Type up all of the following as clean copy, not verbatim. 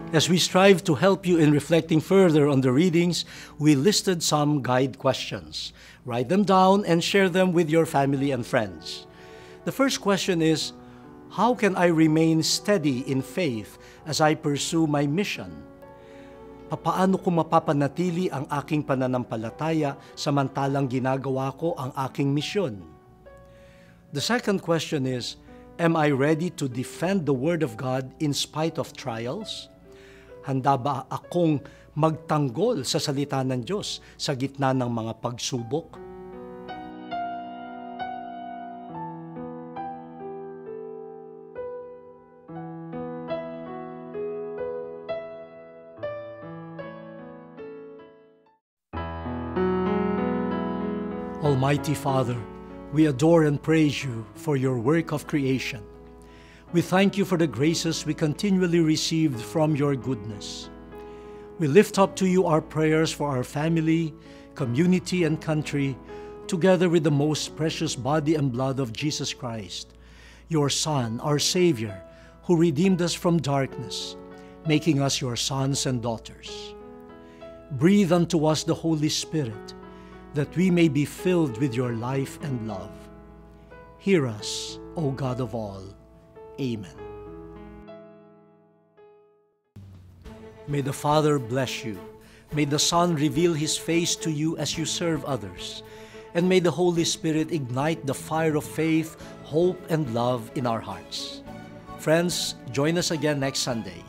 As we strive to help you in reflecting further on the readings, we listed some guide questions. Write them down and share them with your family and friends. The first question is, how can I remain steady in faith as I pursue my mission? Papaano ko mapapanatili ang aking pananampalataya samantalang ginagawa ko ang aking misyon? The second question is, am I ready to defend the Word of God in spite of trials? Handa ba akong magtanggol sa salita ng Diyos sa gitna ng mga pagsubok? Almighty Father, we adore and praise you for your work of creation. We thank you for the graces we continually received from your goodness. We lift up to you our prayers for our family, community, and country, together with the most precious body and blood of Jesus Christ, your Son, our Savior, who redeemed us from darkness, making us your sons and daughters. Breathe unto us the Holy Spirit, that we may be filled with your life and love. Hear us, O God of all. Amen. May the Father bless you. May the Son reveal His face to you as you serve others. And may the Holy Spirit ignite the fire of faith, hope, and love in our hearts. Friends, join us again next Sunday.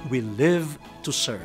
We live to serve.